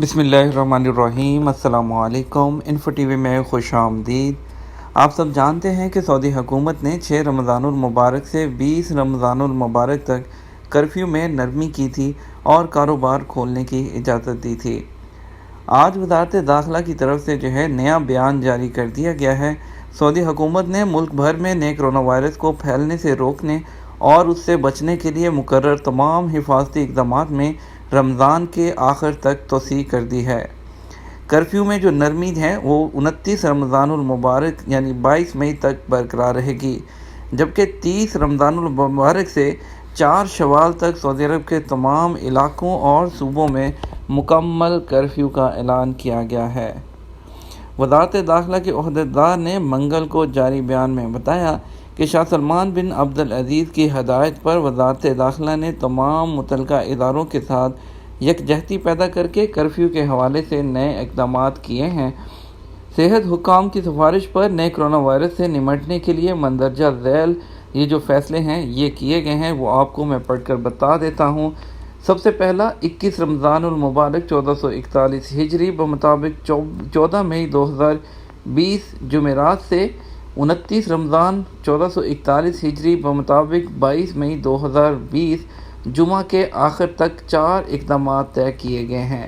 بسم اللہ الرحمن الرحیم۔ السلام علیکم۔ انفو ٹی وی میں خوش آمدید۔ آپ سب جانتے ہیں کہ سعودی حکومت نے 6 رمضان المبارک سے 20 رمضان المبارک تک کرفیو میں نرمی کی تھی اور کاروبار کھولنے کی اجازت دی تھی۔ آج وزارت داخلہ کی طرف سے نیا بیان جاری کر دیا گیا ہے۔ سعودی حکومت نے ملک بھر میں نئے کرونا وائرس کو پھیلنے سے روکنے اور اس سے بچنے کے لیے مقرر تمام حفاظتی اقدامات میں رمضان کے آخر تک توسیع کر دی ہے۔ کرفیو میں جو نرمی ہے وہ 29 رمضان المبارک یعنی 22 مئی تک برقرار رہے گی، جبکہ 30 رمضان المبارک سے 4 شوال تک سعودی عرب کے تمام علاقوں اور صوبوں میں مکمل کرفیو کا اعلان کیا گیا ہے۔ وزارت داخلہ کے عہدیدار نے منگل کو جاری بیان میں بتایا کہ شاہ سلمان بن عبد العزیز کی ہدایت پر وزارت داخلہ نے تمام متعلقہ اداروں کے ساتھ یکجہتی پیدا کر کے کرفیو کے حوالے سے نئے اقدامات کیے ہیں۔ صحت حکام کی سفارش پر نئے کرونا وائرس سے نمٹنے کے لیے مندرجہ ذیل یہ جو فیصلے ہیں یہ کیے گئے ہیں، وہ آپ کو میں پڑھ کر بتا دیتا ہوں۔ سب سے پہلا 21 رمضان المبارک 1441 ہجری بمطابق 14 مئی 2020 جمعرات سے 29 رمضان 1441 ہجری بمطابق 22 مئی 2020 جمعہ کے آخر تک 4 اقدامات طے کیے گئے ہیں۔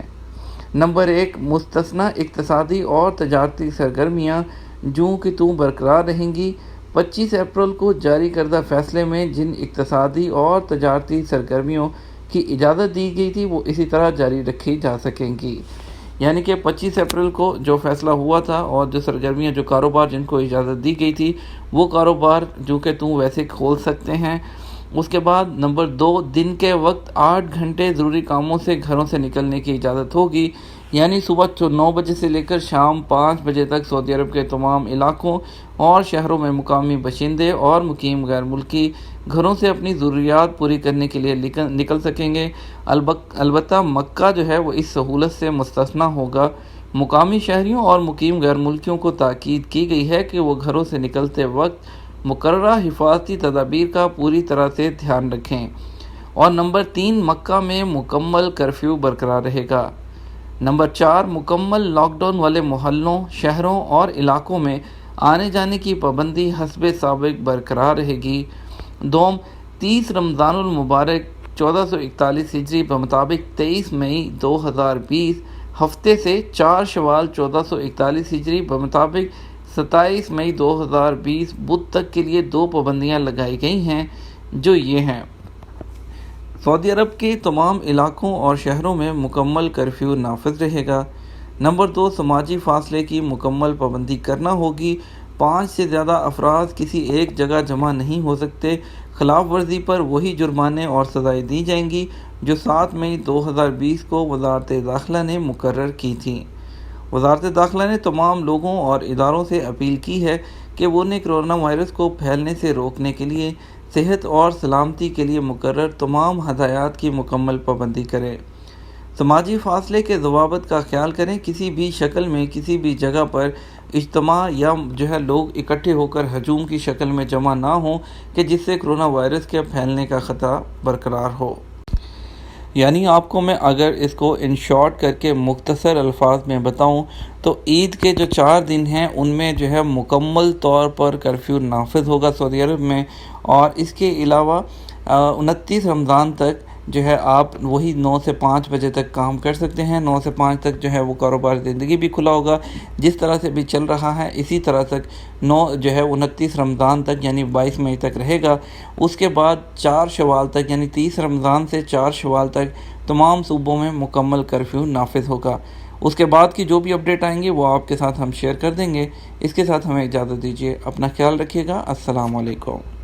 نمبر 1، مستثنی اقتصادی اور تجارتی سرگرمیاں جوں کی توں برقرار رہیں گی۔ 25 اپریل کو جاری کردہ فیصلے میں جن اقتصادی اور تجارتی سرگرمیوں کی اجازت دی گئی تھی وہ اسی طرح جاری رکھی جا سکیں گی، یعنی کہ 25 اپریل کو جو فیصلہ ہوا تھا اور جو سرگرمیاں جو کاروبار جن کو اجازت دی گئی تھی وہ کاروبار جو کہ توں ویسے کھول سکتے ہیں۔ اس کے بعد نمبر 2، دن کے وقت 8 گھنٹے ضروری کاموں سے گھروں سے نکلنے کی اجازت ہوگی، یعنی صبح 9 بجے سے لے کر شام 5 بجے تک سعودی عرب کے تمام علاقوں اور شہروں میں مقامی باشندے اور مقیم غیر ملکی گھروں سے اپنی ضروریات پوری کرنے کے لیے نکل سکیں گے۔ البتہ مکہ وہ اس سہولت سے مستثنی ہوگا۔ مقامی شہریوں اور مقیم غیر ملکیوں کو تاکید کی گئی ہے کہ وہ گھروں سے نکلتے وقت مقررہ حفاظتی تدابیر کا پوری طرح سے دھیان رکھیں۔ اور نمبر 3، مکہ میں مکمل کرفیو برقرار رہے گا۔ نمبر 4، مکمل لاک ڈاؤن والے محلوں، شہروں اور علاقوں میں آنے جانے کی پابندی حسب سابق برقرار رہے گی۔ دوم، 30 رمضان المبارک 1441 ہجری بمطابق 23 مئی 2020 ہفتے سے 4 شوال 1441 ہجری بمطابق 27 مئی 2020 بدھ تک کے لیے 2 پابندیاں لگائی گئی ہیں، جو یہ ہیں۔ سعودی عرب کے تمام علاقوں اور شہروں میں مکمل کرفیو نافذ رہے گا۔ نمبر 2، سماجی فاصلے کی مکمل پابندی کرنا ہوگی۔ 5 سے زیادہ افراد کسی ایک جگہ جمع نہیں ہو سکتے۔ خلاف ورزی پر وہی جرمانے اور سزائیں دی جائیں گی جو 7 مئی 2020 کو وزارت داخلہ نے مقرر کی تھیں۔ وزارت داخلہ نے تمام لوگوں اور اداروں سے اپیل کی ہے کہ وہ نے کرونا وائرس کو پھیلنے سے روکنے کے لیے صحت اور سلامتی کے لیے مقرر تمام ہدایات کی مکمل پابندی کریں۔ سماجی فاصلے کے ضوابط کا خیال کریں۔ کسی بھی شکل میں کسی بھی جگہ پر اجتماع یا لوگ اکٹھے ہو کر ہجوم کی شکل میں جمع نہ ہوں کہ جس سے کرونا وائرس کے پھیلنے کا خطرہ برقرار ہو۔ یعنی آپ کو میں اگر اس کو ان شارٹ کر کے مختصر الفاظ میں بتاؤں تو عید کے جو 4 دن ہیں ان میں مکمل طور پر کرفیو نافذ ہوگا سعودی عرب میں، اور اس کے علاوہ 29 رمضان تک آپ وہی 9 سے 5 بجے تک کام کر سکتے ہیں۔ 9 سے 5 تک وہ کاروبار زندگی بھی کھلا ہوگا جس طرح سے بھی چل رہا ہے، اسی طرح تک 29 رمضان تک یعنی 22 مئی تک رہے گا۔ اس کے بعد 4 شوال تک یعنی 30 رمضان سے 4 شوال تک تمام صوبوں میں مکمل کرفیو نافذ ہوگا۔ اس کے بعد کی جو بھی اپڈیٹ آئیں گے وہ آپ کے ساتھ ہم شیئر کر دیں گے۔ اس کے ساتھ ہمیں اجازت دیجیے، اپنا خیال رکھیے گا۔ السلام علیکم۔